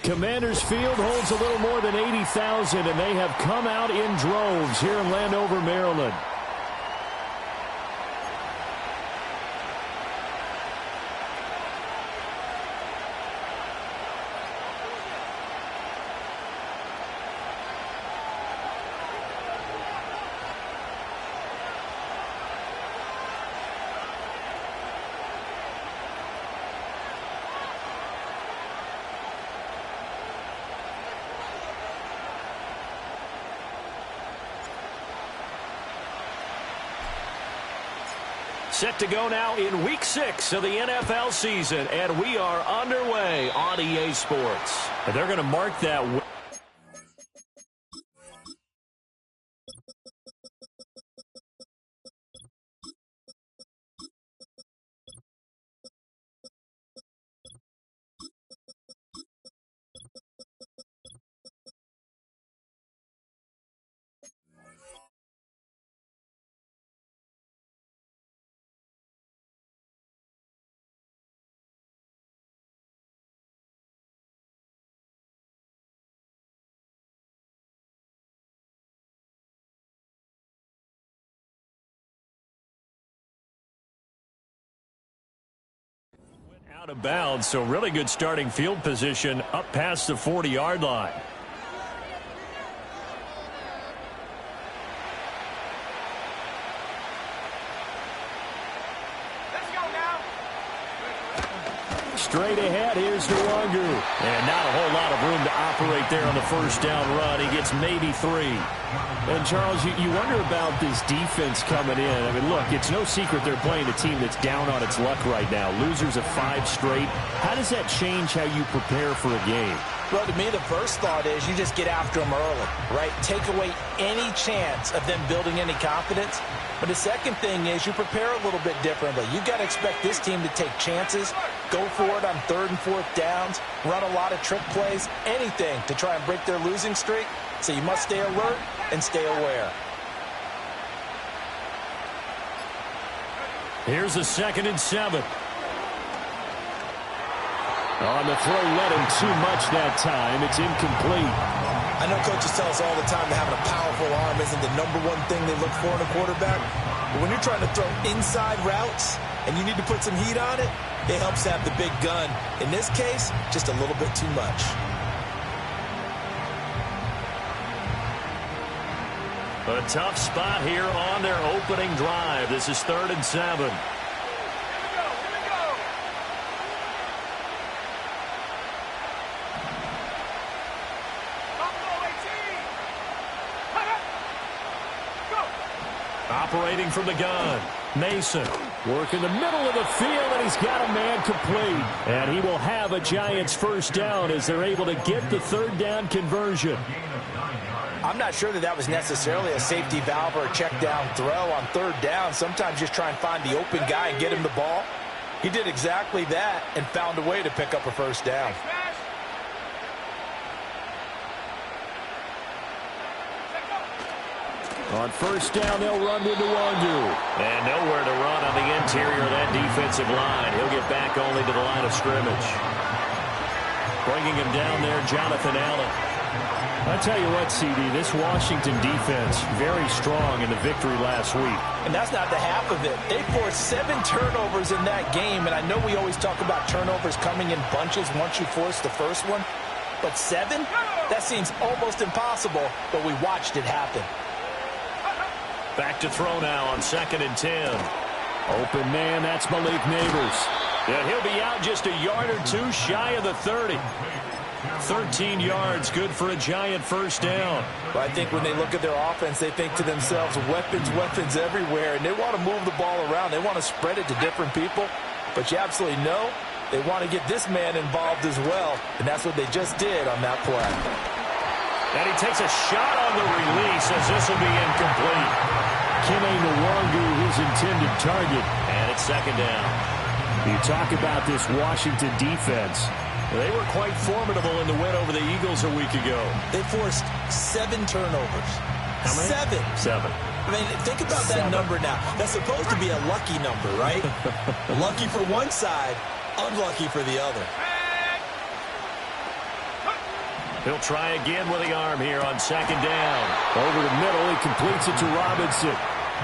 Commanders Field holds a little more than 80,000, and they have come out in droves here in Landover, Maryland. Set to go now in Week 6 of the NFL season, and we are underway on EA Sports. And they're going to mark that. Out of bounds, so really good starting field position up past the 40-yard line. Let's go now. Straight ahead, here's Nwangu. And not a whole lot of room to operate there on the first down run. He gets maybe 3. And, Charles, you wonder about this defense coming in. I mean, look, it's no secret they're playing a team that's down on its luck right now. Losers of 5 straight. How does that change how you prepare for a game? Well, to me, the first thought is you just get after them early, right? Take away any chance of them building any confidence. But the second thing is you prepare a little bit differently. You've got to expect this team to take chances, go for it on 3rd and 4th downs, run a lot of trick plays, anything to try and break their losing streak. So you must stay alert and stay aware. Here's a 2nd and 7. On the throw, led him too much that time. It's incomplete. I know coaches tell us all the time that having a powerful arm isn't the #1 thing they look for in a quarterback. But when you're trying to throw inside routes and you need to put some heat on it, it helps to have the big gun. In this case, just a little bit too much. A tough spot here on their opening drive. This is 3rd and 7. Operating from the gun, Mason working the middle of the field, and he's got a man complete. And he will have a Giants first down as they're able to get the 3rd down conversion. I'm not sure that was necessarily a safety valve or a check down throw on 3rd down. Sometimes just try and find the open guy and get him the ball. He did exactly that and found a way to pick up a first down. On first down, they'll run to Nwangu. And nowhere to run on the interior of that defensive line. He'll get back only to the line of scrimmage. Bringing him down there, Jonathan Allen. I tell you what, CD, this Washington defense, very strong in the victory last week. And that's not the half of it. They forced 7 turnovers in that game, and I know we always talk about turnovers coming in bunches once you force the first one. But 7? That seems almost impossible, but we watched it happen. Back to throw now on 2nd and 10. Open man, that's Malik Neighbors. And he'll be out just a yard or 2 shy of the 30. 13 yards, good for a Giant first down. But I think when they look at their offense, they think to themselves, weapons, weapons everywhere. And they want to move the ball around. They want to spread it to different people. But you absolutely know they want to get this man involved as well. And that's what they just did on that play. And he takes a shot on the release as this will be incomplete. Kene Nwangu, his intended target. And it's 2nd down. You talk about this Washington defense. They were quite formidable in the win over the Eagles a week ago. They forced 7 turnovers. How many? 7. I mean, think about that number now. That's supposed to be a lucky number, right? Lucky for one side, unlucky for the other. He'll try again with the arm here on second down. Over the middle, he completes it to Robinson.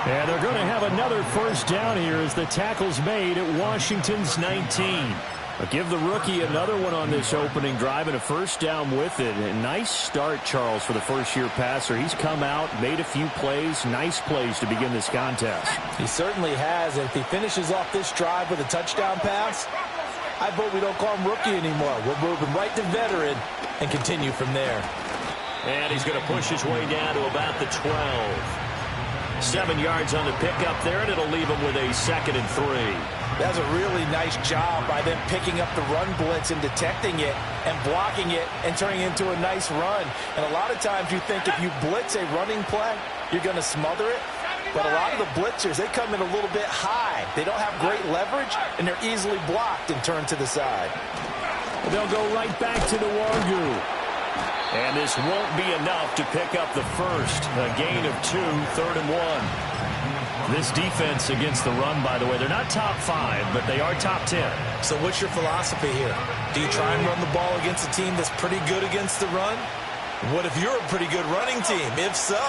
And they're going to have another first down here as the tackle's made at Washington's 19. I'll give the rookie another one on this opening drive and a first down with it. A nice start, Charles, for the first-year passer. He's come out, made a few plays, nice plays to begin this contest. He certainly has. And if he finishes off this drive with a touchdown pass, I vote we don't call him rookie anymore. We'll move him right to veteran and continue from there. And he's going to push his way down to about the 12. 7 yards on the pickup there, and it'll leave him with a 2nd and 3. That's a really nice job by them picking up the run blitz and detecting it and blocking it and turning it into a nice run. And a lot of times you think if you blitz a running play, you're going to smother it. But a lot of the blitzers, they come in a little bit high. They don't have great leverage, and they're easily blocked and turned to the side. They'll go right back to the Wagyu. And this won't be enough to pick up the first. A gain of 2, 3rd and 1. This defense against the run, by the way, they're not top 5, but they are top 10. So what's your philosophy here? Do you try and run the ball against a team that's pretty good against the run? What if you're a pretty good running team? If so,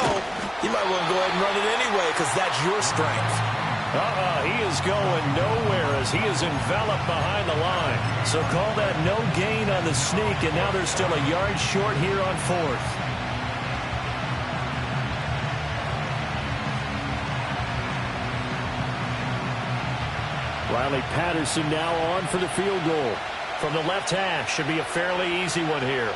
you might want to go ahead and run it anyway because that's your strength. He is going nowhere as he is enveloped behind the line. So call that no gain on the sneak, and now they're still a yard short here on 4th. Riley Patterson now on for the field goal. From the left hash, should be a fairly easy one here.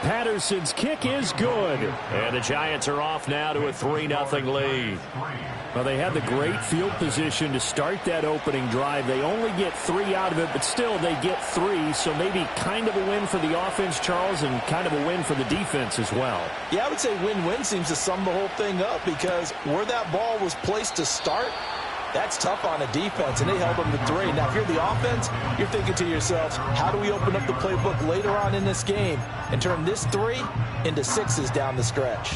Patterson's kick is good. And the Giants are off now to a 3-0 lead. Well, they had the great field position to start that opening drive. They only get 3 out of it, but still they get 3. So maybe kind of a win for the offense, Charles, and kind of a win for the defense as well. Yeah, I would say win-win seems to sum the whole thing up because where that ball was placed to start, that's tough on a defense, and they held them to 3. Now, if you're the offense, you're thinking to yourselves, how do we open up the playbook later on in this game and turn this 3 into 6s down the stretch?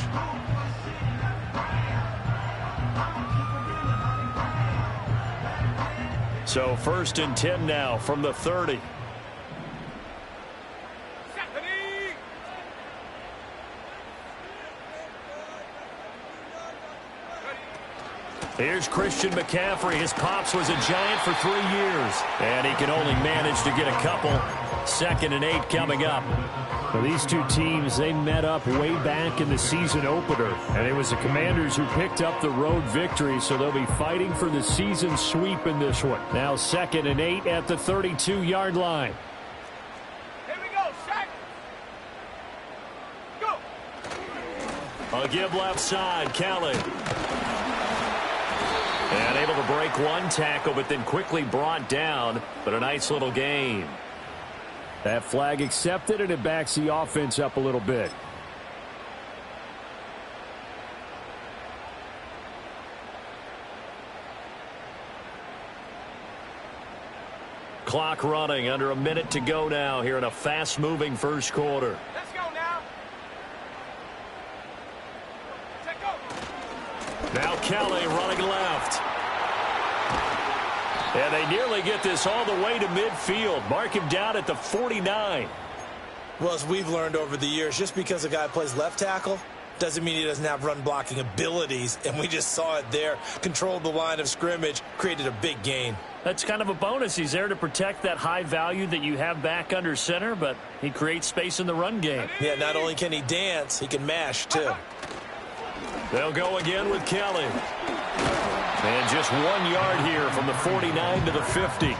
So 1st and 10 now from the 30. Here's Christian McCaffrey. His pops was a Giant for 3 years, and he can only manage to get a couple. 2nd and 8 coming up. Well, these two teams, they met up way back in the season opener, and it was the Commanders who picked up the road victory, so they'll be fighting for the season sweep in this one. Now 2nd and 8 at the 32-yard line. Here we go, Shaq. Go. A give left side, Kelly. And able to break one tackle, but then quickly brought down. But a nice little gain. That flag accepted, and it backs the offense up a little bit. Clock running, under a minute to go now here in a fast-moving first quarter. Let's go now. Take go. Now Kelly running left. And they nearly get this all the way to midfield. Mark him down at the 49. Well, as we've learned over the years, just because a guy plays left tackle doesn't mean he doesn't have run blocking abilities. And we just saw it there. Controlled the line of scrimmage, created a big gain. That's kind of a bonus. He's there to protect that high value that you have back under center, but he creates space in the run game. Yeah, not only can he dance, he can mash, too. They'll go again with Kelly. And just 1 yard here from the 49 to the 50.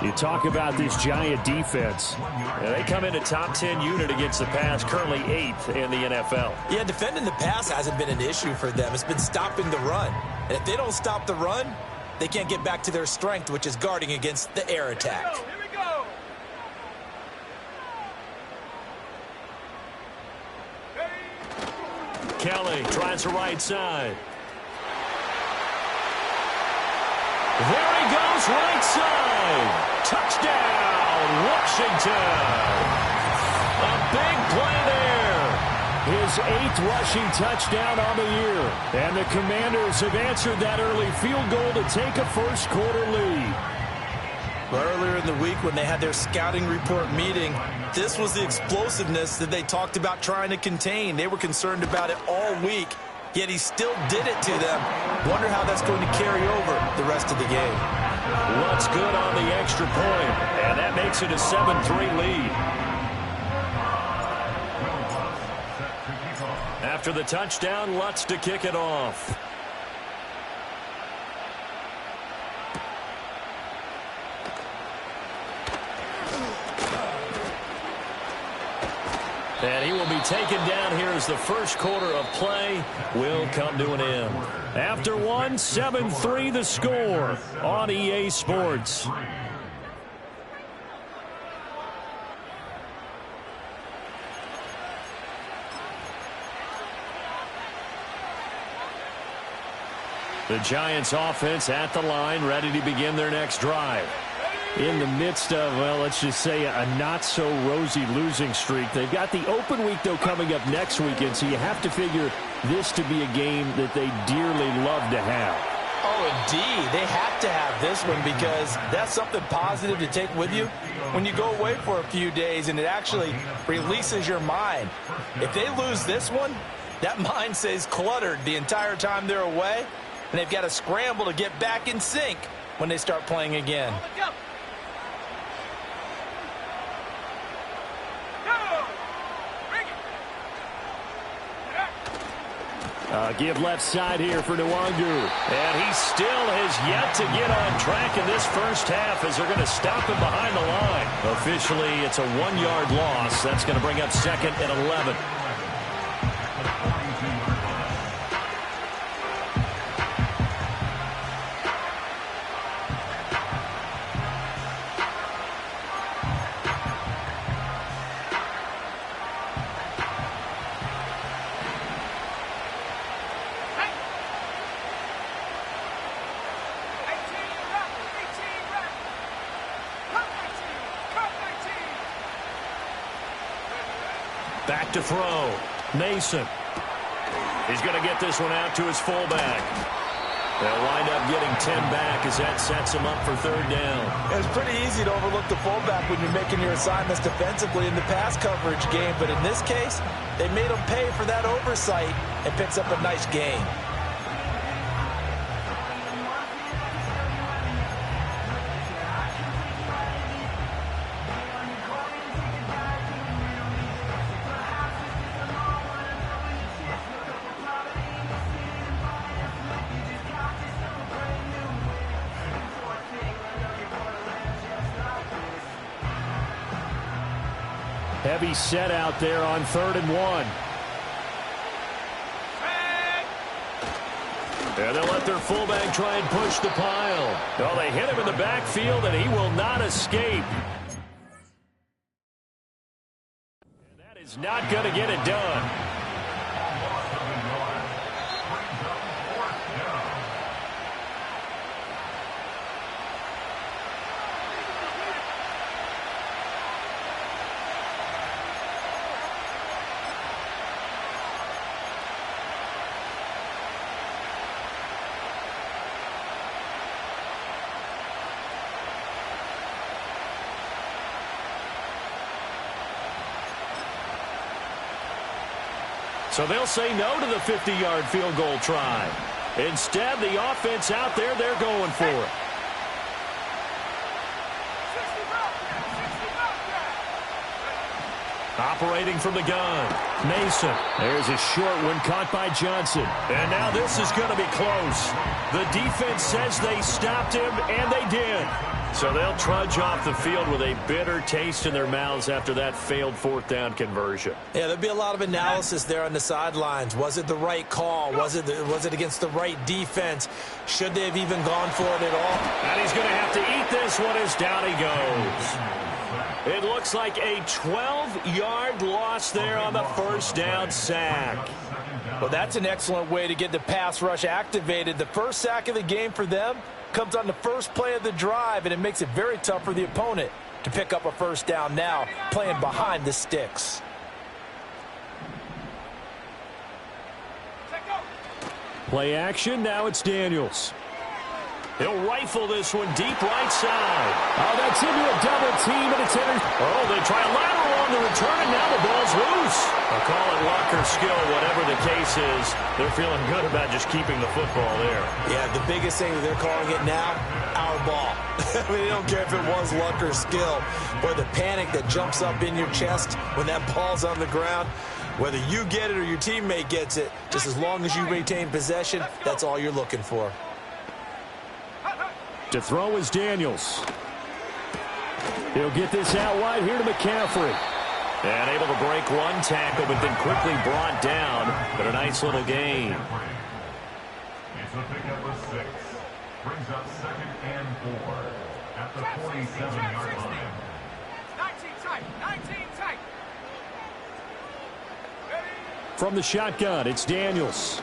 You talk about this Giant defense. And they come in a top 10 unit against the pass, currently 8th in the NFL. Yeah, defending the pass hasn't been an issue for them. It's been stopping the run. And if they don't stop the run, they can't get back to their strength, which is guarding against the air attack. Here we go. Kelly tries the right side. There he goes, right side. Touchdown, Washington. A big play there. His 8th rushing touchdown on the year. And the Commanders have answered that early field goal to take a first quarter lead. Well, earlier in the week when they had their scouting report meeting, this was the explosiveness that they talked about trying to contain. They were concerned about it all week, yet he still did it to them. Wonder how that's going to carry over the rest of the game. Lutz good on the extra point, and that makes it a 7-3 lead. After the touchdown, Lutz to kick it off. And he will be taken down here as the first quarter of play will come to an end. After one, 7-3 the score on EA Sports. The Giants offense at the line, ready to begin their next drive. In the midst of, well, let's just say a not-so-rosy losing streak. They've got the open week, though, coming up next weekend, so you have to figure this to be a game that they dearly love to have. Oh, indeed. They have to have this one because that's something positive to take with you when you go away for a few days, and it actually releases your mind. If they lose this one, that mind stays cluttered the entire time they're away, and they've got to scramble to get back in sync when they start playing again. Give left side here for Nwangu. And he still has yet to get on track in this first half as they're going to stop him behind the line. Officially, it's a 1-yard loss. That's going to bring up second and 11. Back to throw. Mason. He's going to get this one out to his fullback. They'll wind up getting 10 back as that sets him up for third down. It's pretty easy to overlook the fullback when you're making your assignments defensively in the pass coverage game, but in this case, they made him pay for that oversight and picks up a nice gain. Heavy set out there on 3rd and 1. And they'll let their fullback try and push the pile. Oh, they hit him in the backfield, and he will not escape. And that is not going to get it done. So they'll say no to the 50-yard field goal try. Instead, the offense out there, they're going for it. Operating from the gun. Mason. There's a short one caught by Johnson. And now this is going to be close. The defense says they stopped him, and they did. So they'll trudge off the field with a bitter taste in their mouths after that failed 4th down conversion. Yeah, there'll be a lot of analysis there on the sidelines. Was it the right call? Was it against the right defense? Should they have even gone for it at all? And he's going to have to eat this one as down he goes. It looks like a 12-yard loss there on the 1st down sack. Well, that's an excellent way to get the pass rush activated. The first sack of the game for them comes on the first play of the drive, and it makes it very tough for the opponent to pick up a 1st down now, playing behind the sticks. Play action, now it's Daniels. He'll rifle this one deep right side. Oh, that's into a double team, and it's entered. Oh, they try a lateral on the return, and now the ball's loose. I'll call it luck or skill, whatever the case is. They're feeling good about just keeping the football there. Yeah, the biggest thing that they're calling it now, our ball. I mean, they don't care if it was luck or skill. Boy, the panic that jumps up in your chest when that ball's on the ground, whether you get it or your teammate gets it, just as long as you retain possession, that's all you're looking for. To throw is Daniels. He'll get this out wide here to McCaffrey. And able to break one tackle, but then quickly brought down. But a nice little gain. It's a pickup of 6. Brings up 2nd and 4 at the 47-yard line. 19 tight. 19 tight. From the shotgun, it's Daniels.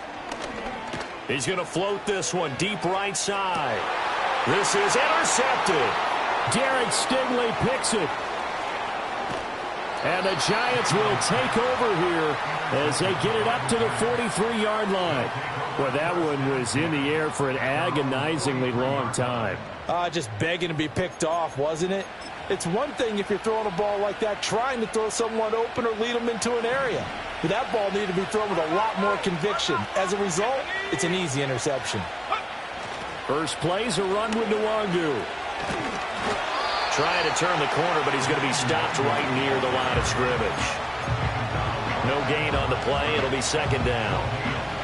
He's going to float this one deep right side. This is intercepted. Derek Stingley picks it. And the Giants will take over here as they get it up to the 43-yard line. Well, that one was in the air for an agonizingly long time. Just begging to be picked off, wasn't it? It's one thing if you're throwing a ball like that, trying to throw someone open or lead them into an area. But that ball needed to be thrown with a lot more conviction. As a result, it's an easy interception. First play's a run with Nwangu. Trying to turn the corner, but he's going to be stopped right near the line of scrimmage. No gain on the play. It'll be 2nd down.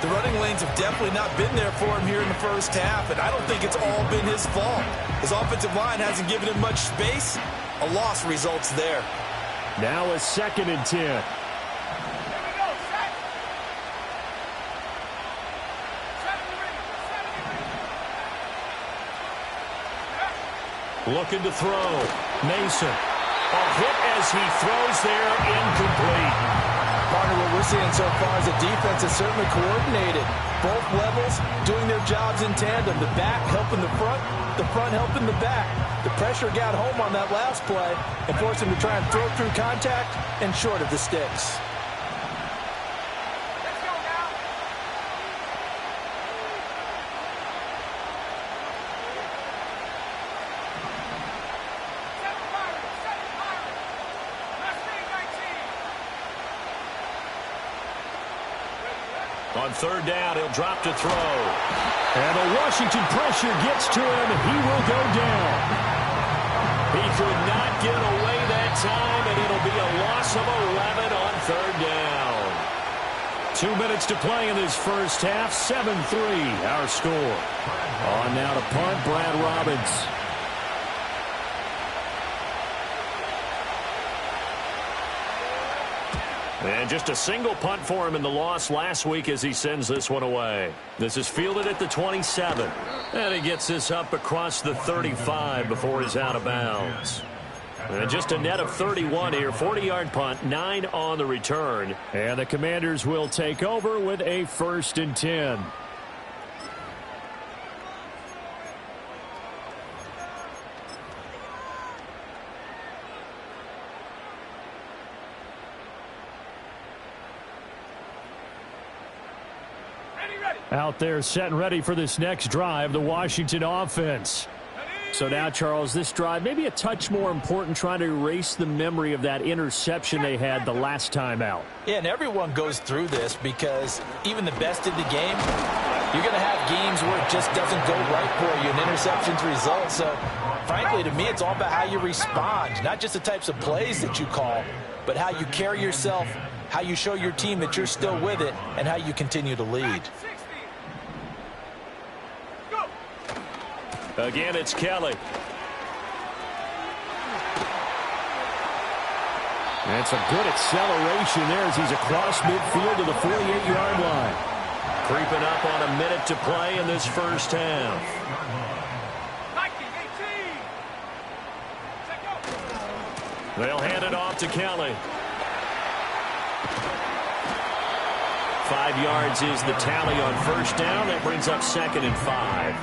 The running lanes have definitely not been there for him here in the first half, and I don't think it's all been his fault. His offensive line hasn't given him much space. A loss results there. Now a 2nd and 10. Looking to throw. Mason. A hit as he throws there, incomplete. Partner, what we're seeing so far is the defense is certainly coordinated. Both levels doing their jobs in tandem. The back helping the front helping the back. The pressure got home on that last play and forced him to try and throw through contact and short of the sticks. Let's go now. Seven Pirates. Let's see, 19. On 3rd down, he'll drop to throw. And the Washington pressure gets to him. He will go down. He could not get away that time, and it'll be a loss of 11 on 3rd down. 2 minutes to play in this first half. 7-3, our score. On now to punt, Brad Robbins. And just a single punt for him in the loss last week as he sends this one away. This is fielded at the 27. And he gets this up across the 35 before he's out of bounds. And just a net of 31 here. 40-yard punt, 9 on the return. And the Commanders will take over with a 1st and 10. Out there set and ready for this next drive, the Washington offense. So now, Charles, this drive maybe a touch more important, trying to erase the memory of that interception they had the last time out. Yeah, and everyone goes through this because even the best in the game, you're going to have games where it just doesn't go right for you and interceptions result. So, frankly, to me, it's all about how you respond, not just the types of plays that you call, but how you carry yourself, how you show your team that you're still with it, and how you continue to lead. Again, it's Kelly. That's a good acceleration there as he's across midfield to the 48-yard line. Creeping up on a minute to play in this first half. 18. They'll hand it off to Kelly. 5 yards is the tally on 1st down. That brings up 2nd and 5.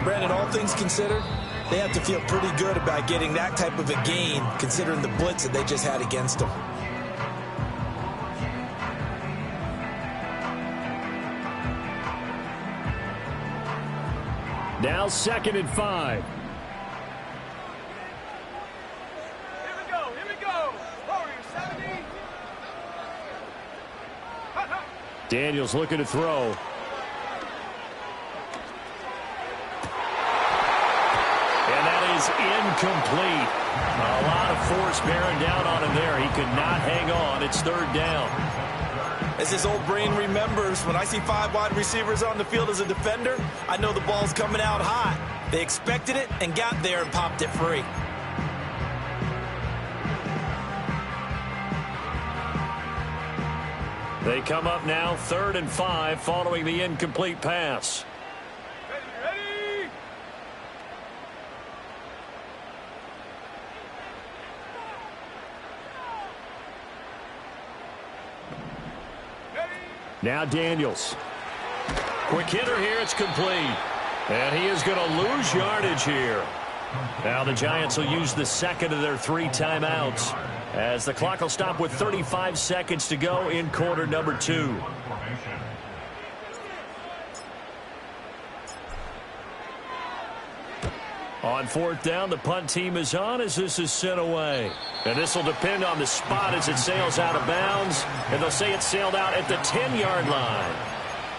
Brandon, all things considered, they have to feel pretty good about getting that type of a gain, considering the blitz that they just had against them. Now 2nd and 5. Here we go, here we go. Warriors 70. Daniels looking to throw. And that is incomplete. A lot of force bearing down on him there. He could not hang on. It's 3rd down. As his old brain remembers, when I see 5 wide receivers on the field as a defender, I know the ball's coming out hot. They expected it and got there and popped it free. They come up now 3rd and 5 following the incomplete pass. Ready. Now Daniels. Quick hitter here. It's complete. And he is going to lose yardage here. Now the Giants will use the 2nd of their 3 timeouts as the clock will stop with 35 seconds to go in quarter number 2. On 4th down, the punt team is on as this is sent away. And this will depend on the spot as it sails out of bounds. And they'll say it sailed out at the 10-yard line.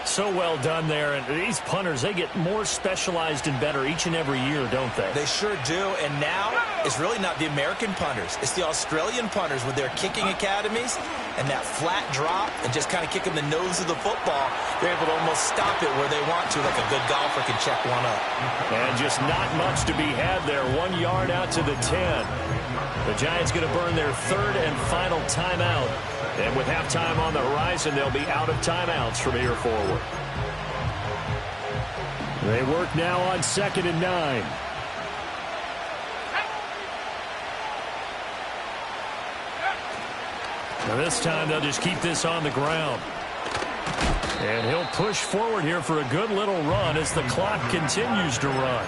So well done there. And these punters, they get more specialized and better each and every year, don't they? They sure do. And now it's really not the American punters. It's the Australian punters with their kicking academies and that flat drop and just kind of kicking the nose of the football. They're able to almost stop it where they want to, like a good golfer can check one up. And just not much to be had there. 1 yard out to the 10. The Giants going to burn their 3rd and final timeout. And with halftime on the horizon, they'll be out of timeouts from here forward. They work now on 2nd and 9. Now this time they'll just keep this on the ground. And he'll push forward here for a good little run as the clock continues to run.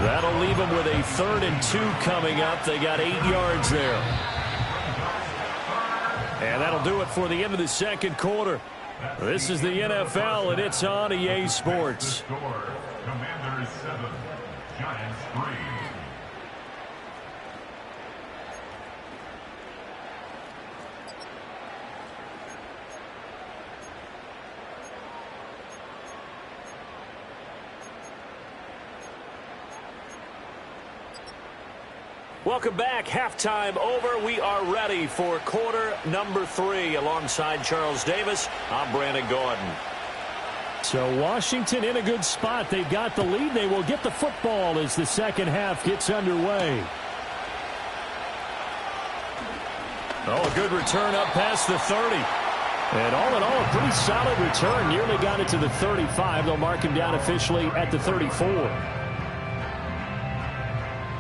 That'll leave him with a 3rd and 2 coming up. They got 8 yards there. And that'll do it for the end of the 2nd quarter. This is the NFL, and it's on EA Sports. Commanders 7, Giants 3. Welcome back. Halftime over. We are ready for quarter number 3. Alongside Charles Davis, I'm Brandon Gordon. So Washington in a good spot. They've got the lead. They will get the football as the 2nd half gets underway. Oh, a good return up past the 30. And all in all, a pretty solid return. Nearly got it to the 35. They'll mark him down officially at the 34.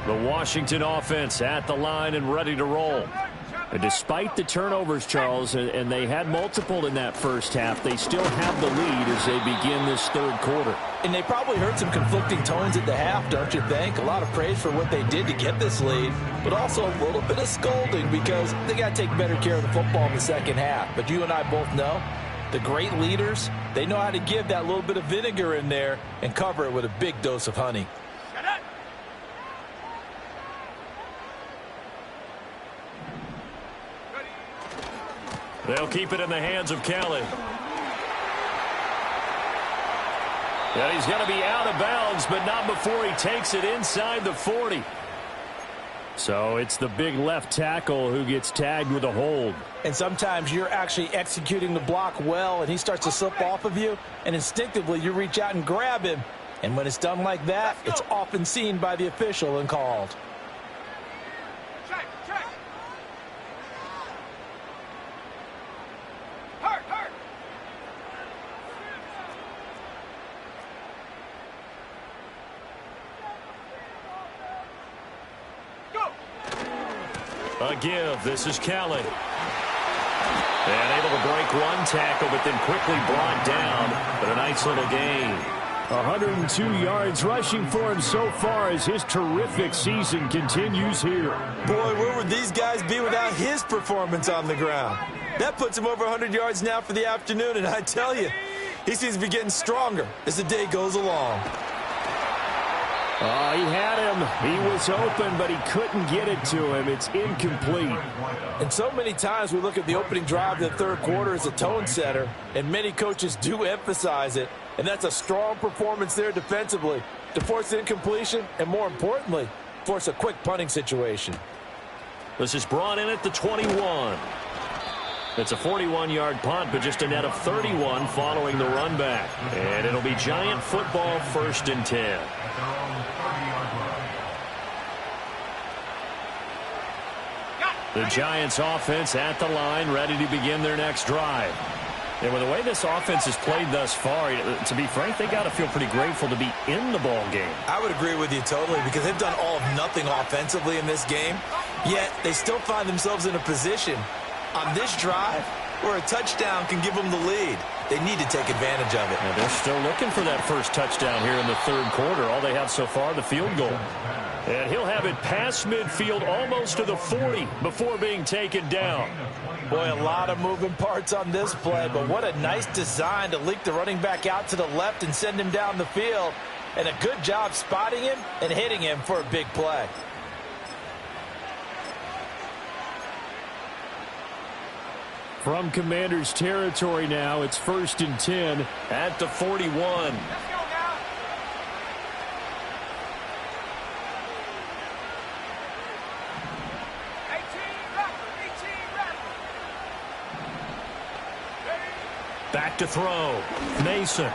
The Washington offense at the line and ready to roll. And despite the turnovers, Charles, and they had multiple in that first half, they still have the lead as they begin this 3rd quarter. And they probably heard some conflicting tones at the half, don't you think? A lot of praise for what they did to get this lead, but also a little bit of scolding because they got to take better care of the football in the 2nd half. But you and I both know the great leaders, they know how to give that little bit of vinegar in there and cover it with a big dose of honey. They'll keep it in the hands of Kelly. And he's going to be out of bounds, but not before he takes it inside the 40. So it's the big left tackle who gets tagged with a hold. And sometimes you're actually executing the block well, and he starts to slip off of you, and instinctively you reach out and grab him. And when it's done like that, it's often seen by the official and called. Check. Hurt. Go. A give. This is Kelly. And able to break one tackle, but then quickly brought down. But a nice little gain. 102 yards rushing for him so far as his terrific season continues here. Boy, where would these guys be without his performance on the ground? That puts him over 100 yards now for the afternoon, and I tell you, he seems to be getting stronger as the day goes along. Oh, he had him. He was open, but he couldn't get it to him. It's incomplete. And so many times we look at the opening drive of the third quarter as a tone setter, and many coaches do emphasize it. And that's a strong performance there defensively to force incompletion and, more importantly, force a quick punting situation. This is brought in at the 21. It's a 41-yard punt, but just a net of 31 following the run back. And it'll be Giant football, 1st and 10. The Giants offense at the line, ready to begin their next drive. And with the way this offense has played thus far, to be frank, they got to feel pretty grateful to be in the ball game. I would agree with you totally, because they've done all of nothing offensively in this game, yet they still find themselves in a position on this drive where a touchdown can give them the lead. They need to take advantage of it. Now they're still looking for that first touchdown here in the third quarter. All they have so far, the field goal. And he'll have it past midfield almost to the 40 before being taken down. Boy, a lot of moving parts on this play, but what a nice design to leak the running back out to the left and send him down the field. And a good job spotting him and hitting him for a big play. From Commander's territory now, it's 1st and 10 at the 41. Back to throw. Mason.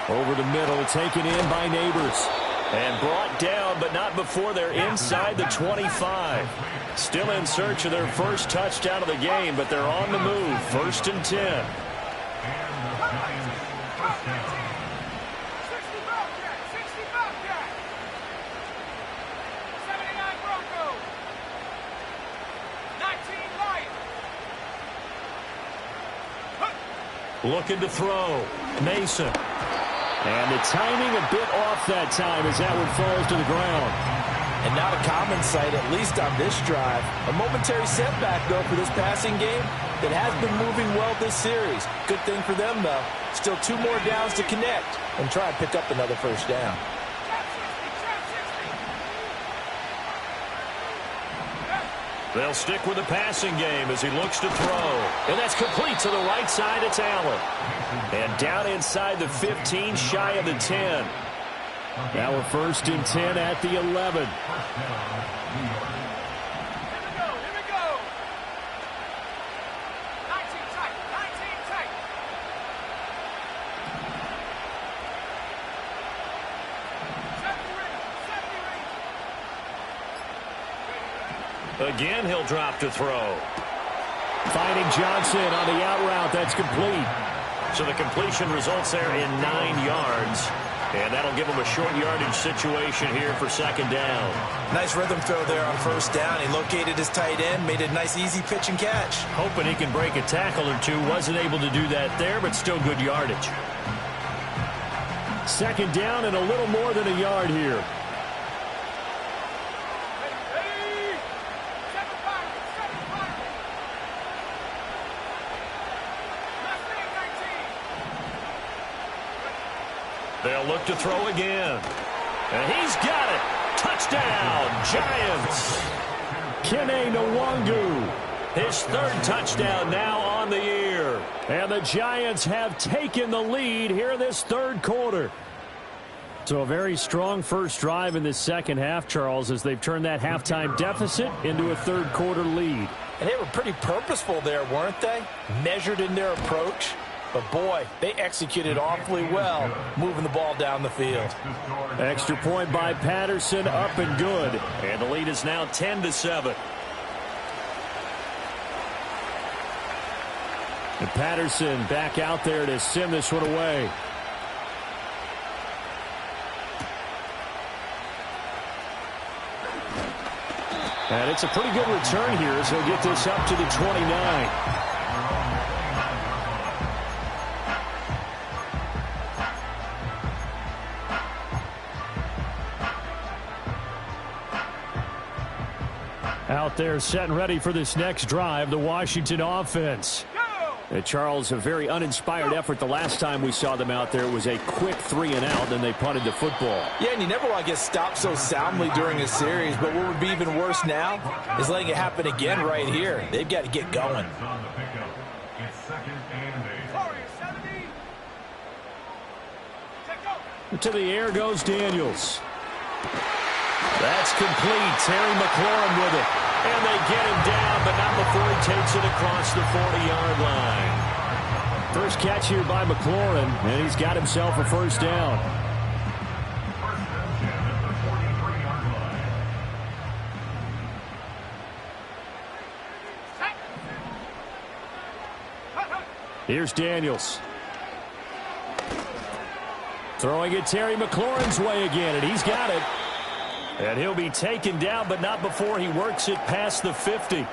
Over the middle, taken in by Neighbors. And brought down, but not before they're inside the 25. Still in search of their first touchdown of the game, but they're on the move. 1st and 10. Looking to throw. Mason. And the timing a bit off that time as that one falls to the ground. And not a common sight, at least on this drive. A momentary setback, though, for this passing game that has been moving well this series. Good thing for them, though. Still 2 more downs to connect and try and pick up another first down. They'll stick with the passing game as he looks to throw. And that's complete to the right side. It's Allen. And down inside the 15, shy of the 10. Now we're 1st and 10 at the 11. Again, he'll drop to throw. Finding Johnson on the out route. That's complete. So the completion results there in 9 yards. And that'll give him a short yardage situation here for 2nd down. Nice rhythm throw there on 1st down. He located his tight end, made a nice easy pitch and catch. Hoping he can break a tackle or two. Wasn't able to do that there, but still good yardage. 2nd down and a little more than a yard here. They'll look to throw again. And he's got it. Touchdown, Giants. Kene Nwangu. His 3rd touchdown now on the year. And the Giants have taken the lead here in this 3rd quarter. So a very strong first drive in this second half, Charles, as they've turned that halftime deficit into a 3rd quarter lead. And they were pretty purposeful there, weren't they? Measured in their approach. But, boy, they executed awfully well moving the ball down the field. Extra point by Patterson, up and good. And the lead is now 10-7. And Patterson back out there to send this one away. And it's a pretty good return here as he'll get this up to the 29. Out there set and ready for this next drive, the Washington offense. Charles, a very uninspired effort the last time we saw them out there. It was a quick 3-and-out, and they punted the football. Yeah, and you never want to get stopped so soundly during a series, but what would be even worse now is letting it happen again right here. They've got to get going. To the air goes Daniels. That's complete. Terry McLaurin with it. And they get him down, but not before he takes it across the 40-yard line. First catch here by McLaurin, and he's got himself a first down. Here's Daniels. Throwing it Terry McLaurin's way again, and he's got it. And he'll be taken down, but not before he works it past the 50.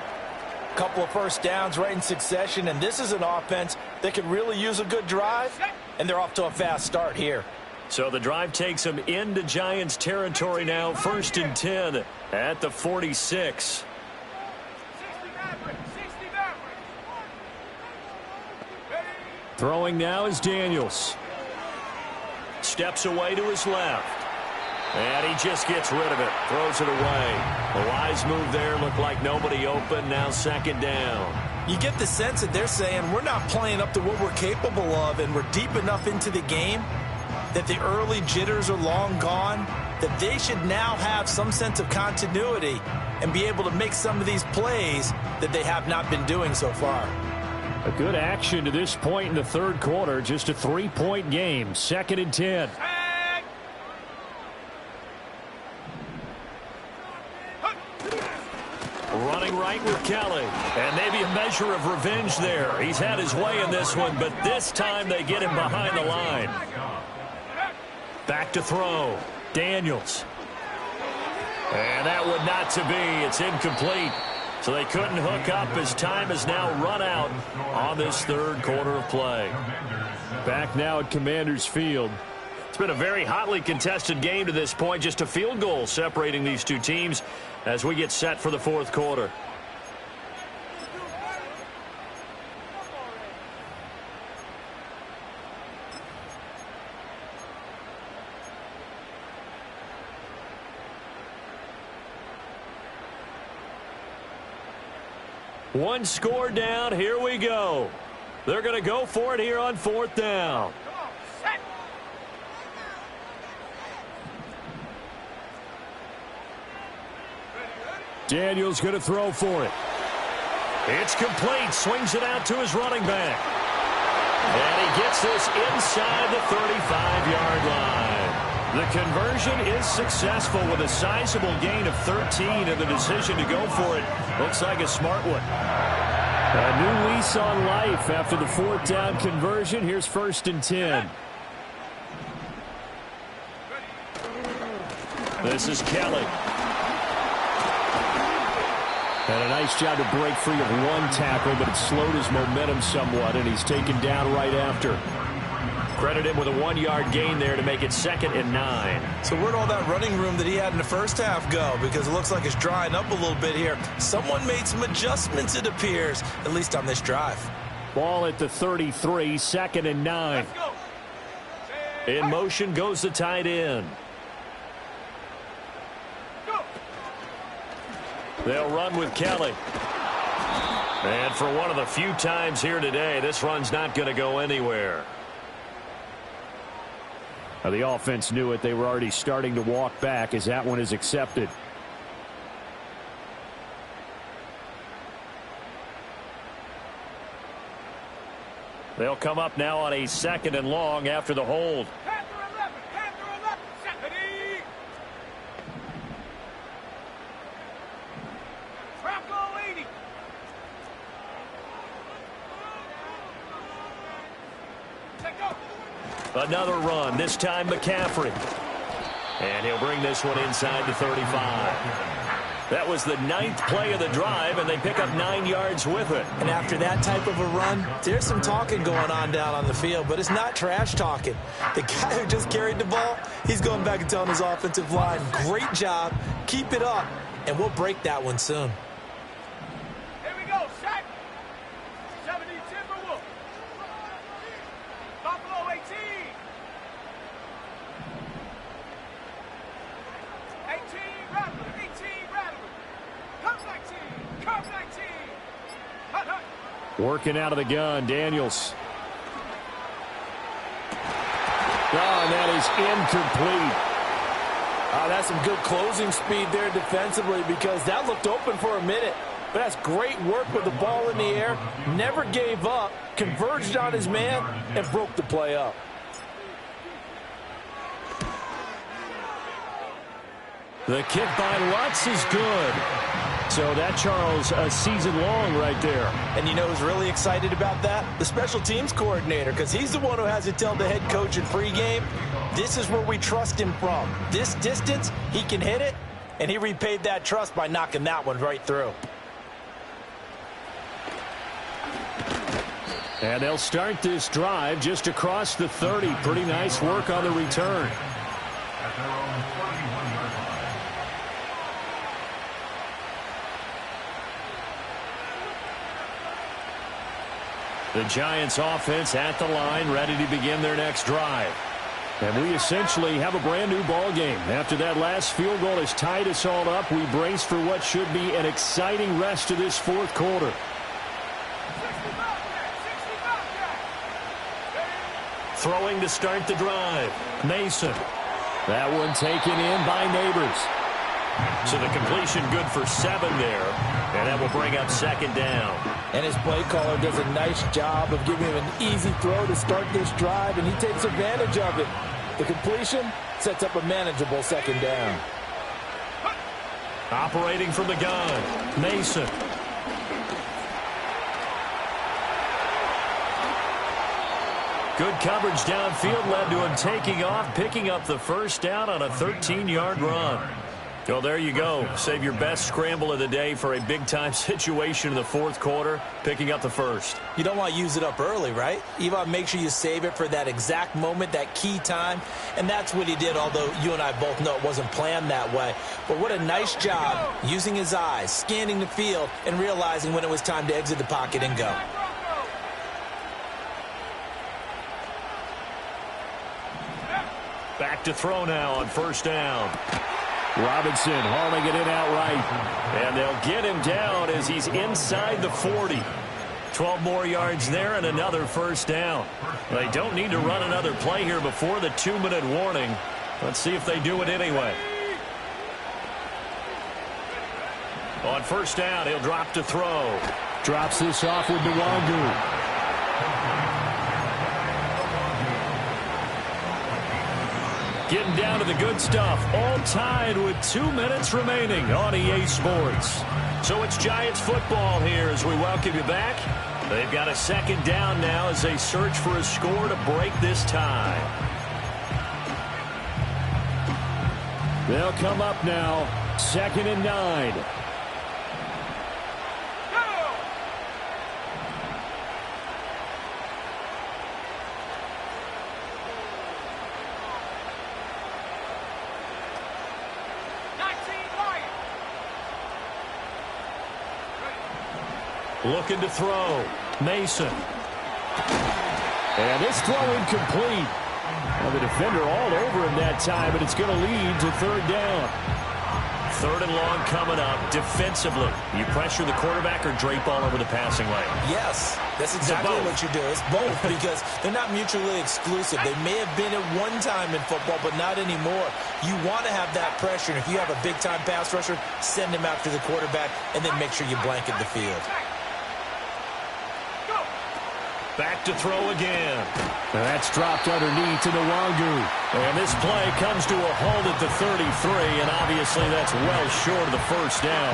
Couple of first downs right in succession, and this is an offense that could really use a good drive, and they're off to a fast start here. So the drive takes them into Giants territory now, 1st and 10 at the 46. Throwing now is Daniels. Steps away to his left. And he just gets rid of it. Throws it away. A wise move there. Looked like nobody open. Now 2nd down. You get the sense that they're saying we're not playing up to what we're capable of, and we're deep enough into the game that the early jitters are long gone, that they should now have some sense of continuity and be able to make some of these plays that they have not been doing so far. A good action to this point in the 3rd quarter. Just a 3-point game. 2nd and 10. Running right with Kelly. And maybe a measure of revenge there. He's had his way in this one, but this time they get him behind the line. Back to throw. Daniels. And that would not to be. It's incomplete. So they couldn't hook up as time has now run out on this 3rd quarter of play. Back now at Commanders Field. It's been a very hotly contested game to this point. Just a field goal separating these two teams as we get set for the 4th quarter. One score down. Here we go. They're going to go for it here on 4th down. Daniels going to throw for it. It's complete. Swings it out to his running back. And he gets this inside the 35-yard line. The conversion is successful with a sizable gain of 13, and the decision to go for it looks like a smart one. A new lease on life after the 4th down conversion. Here's 1st and 10. This is Kelly. And a nice job to break free of one tackle, but it slowed his momentum somewhat, and he's taken down right after. Credit him with a 1-yard gain there to make it 2nd and 9. So where'd all that running room that he had in the first half go? Because it looks like it's drying up a little bit here. Someone made some adjustments, it appears, at least on this drive. Ball at the 33, 2nd and 9. In motion goes the tight end. They'll run with Kelly. And for one of the few times here today, this run's not going to go anywhere. Now the offense knew it. They were already starting to walk back as that one is accepted. They'll come up now on a 2nd and long after the hold. Another run, this time McCaffrey. And he'll bring this one inside the 35. That was the 9th play of the drive, and they pick up 9 yards with it. And after that type of a run, there's some talking going on down on the field, but it's not trash talking. The guy who just carried the ball, he's going back and telling his offensive line, great job, keep it up, and we'll break that one soon. Here we go, set. 70 Timberwolves. Working out of the gun, Daniels. Oh, and that is incomplete. That's some good closing speed there defensively because that looked open for a minute. But that's great work with the ball in the air. Never gave up, converged on his man, and broke the play up. The kick by Lutz is good. So that, Charles, a season long right there. And you know who's really excited about that? The special teams coordinator, because he's the one who has to tell the head coach in pregame, this is where we trust him from. This distance, he can hit it, and he repaid that trust by knocking that one right through. And they'll start this drive just across the 30. Pretty nice work on the return. At their own 31-yard line. The Giants offense at the line, ready to begin their next drive. And we essentially have a brand new ball game. After that last field goal has tied us all up, we brace for what should be an exciting rest of this fourth quarter. Throwing to start the drive. Mason. That one taken in by Neighbors. So the completion good for 7 there. And that will bring up second down. And his play caller does a nice job of giving him an easy throw to start this drive, and he takes advantage of it. The completion sets up a manageable second down. Operating from the gun. Mason. Good coverage downfield led to him taking off, picking up the first down on a 13-yard run. So there you go. Save your best scramble of the day for a big-time situation in the fourth quarter, picking up the first. You don't want to use it up early, right? You want to make sure you save it for that exact moment, that key time. And that's what he did, although you and I both know it wasn't planned that way. But what a nice job using his eyes, scanning the field, and realizing when it was time to exit the pocket and go. Back to throw now on first down. Robinson hauling it in outright. And they'll get him down as he's inside the 40. 12 more yards there and another first down. They don't need to run another play here before the 2-minute warning. Let's see if they do it anyway. On first down, he'll drop to throw. Drops this off with Nwangu. Getting down to the good stuff. All tied with 2 minutes remaining on EA Sports. So it's Giants football here as we welcome you back. They've got a second down now as they search for a score to break this tie. They'll come up now. 2nd and 9. Looking to throw. Mason. And this throw incomplete. Well, the defender all over him that time, but it's going to lead to 3rd down. 3rd and long coming up. Defensively, you pressure the quarterback or drape all over the passing lane? Yes, that's exactly what you do. It's both because they're not mutually exclusive. They may have been at one time in football, but not anymore. You want to have that pressure, and if you have a big-time pass rusher, send him after the quarterback, and then make sure you blanket the field. Back to throw again. And that's dropped underneath to Nwangu. And this play comes to a halt at the 33, and obviously that's well short of the first down.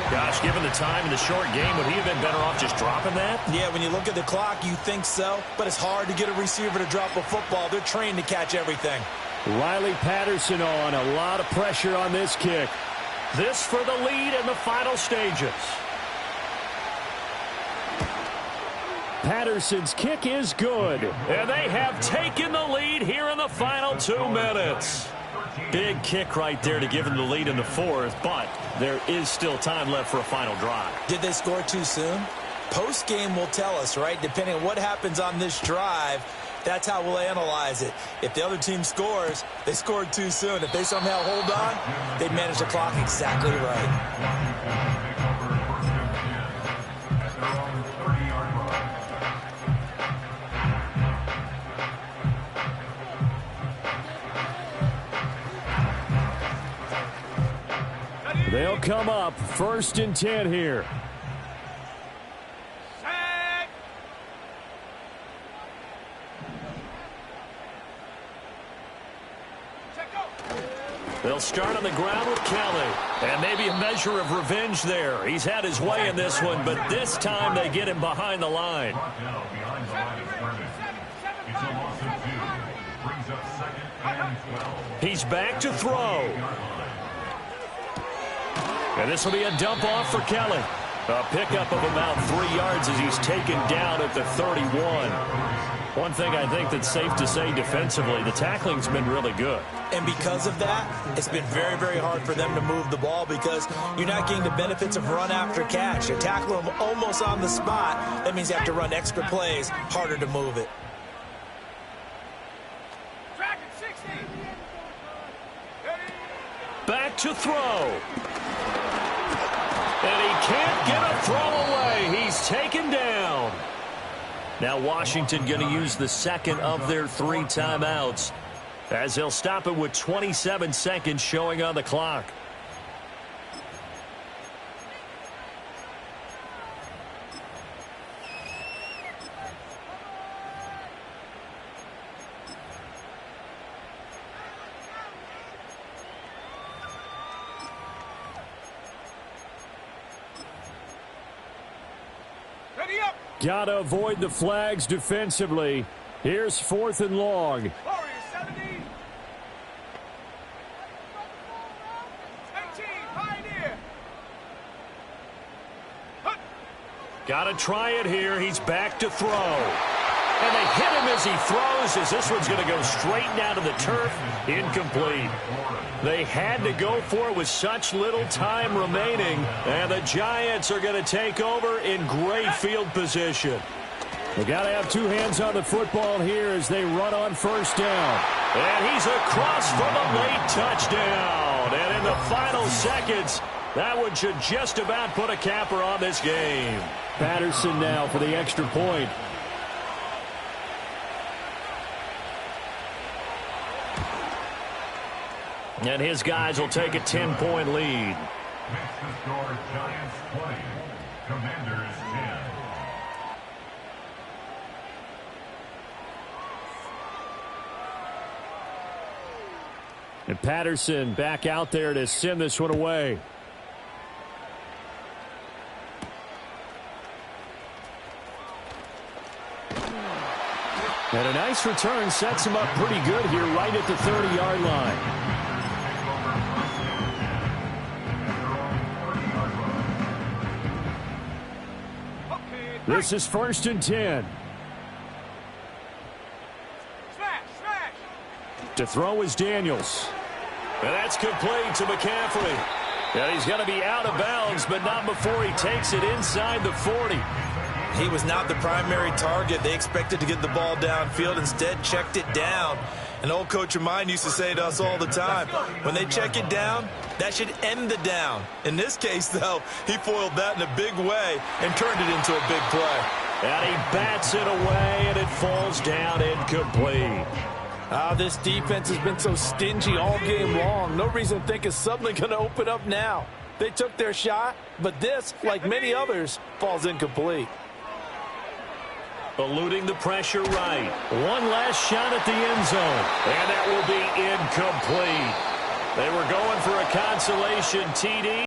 Gosh, given the time in the short game, would he have been better off just dropping that? Yeah, when you look at the clock, you think so, but it's hard to get a receiver to drop a football. They're trained to catch everything. Riley Patterson on. A lot of pressure on this kick. This for the lead in the final stages. Patterson's kick is good. And they have taken the lead here in the final 2 minutes. Big kick right there to give them the lead in the fourth, but there is still time left for a final drive. Did they score too soon? Post-game will tell us, right? Depending on what happens on this drive, that's how we'll analyze it. If the other team scores, they scored too soon. If they somehow hold on, they manage the clock exactly right. They'll come up 1st and 10 here. Set. Check go. They'll start on the ground with Kelly. And maybe a measure of revenge there. He's had his way in this one, but this time they get him behind the line. Brought down behind the line of scrimmage. It's a loss of 2. Brings up 2nd and 12. He's back to throw. And this will be a dump off for Kelly. A pickup of about 3 yards as he's taken down at the 31. One thing I think that's safe to say defensively, the tackling's been really good. And because of that, it's been very, very hard for them to move the ball because you're not getting the benefits of run after catch. You tackle them almost on the spot. That means you have to run extra plays, harder to move it. Track at 60. Ready. Back to throw. And he can't get a throw away. He's taken down. Now Washington going to use the second of their 3 timeouts as they'll stop it with 27 seconds showing on the clock. Ready up. Got to avoid the flags defensively. Here's 4th and long. Warriors 70. 18. Pioneer. Hut. Got to try it here. He's back to throw. And they hit him as he throws, as this one's going to go straight down to the turf. Incomplete. They had to go for it with such little time remaining. And the Giants are going to take over in great field position. They got to have 2 hands on the football here as they run on 1st down. And he's across for the late touchdown. And in the final seconds, that one should just about put a capper on this game. Patterson now for the extra point. And his guys will take a 10-point lead. Makes the score Giants 20. Commanders 10. And Patterson back out there to send this one away. And a nice return sets him up pretty good here right at the 30-yard line. This is 1st and 10. Smash. Smash. To throw is Daniels. And that's complete to McCaffrey. And he's going to be out of bounds, but not before he takes it inside the 40. He was not the primary target. They expected to get the ball downfield. Instead, checked it down. An old coach of mine used to say to us all the time, when they check it down, that should end the down. In this case, though, he foiled that in a big way and turned it into a big play. And he bats it away, and it falls down incomplete. This defense has been so stingy all game long. No reason to think it's suddenly going to open up now. They took their shot, but this, like many others, falls incomplete. Eluding the pressure right. One last shot at the end zone. And that will be incomplete. They were going for a consolation TD.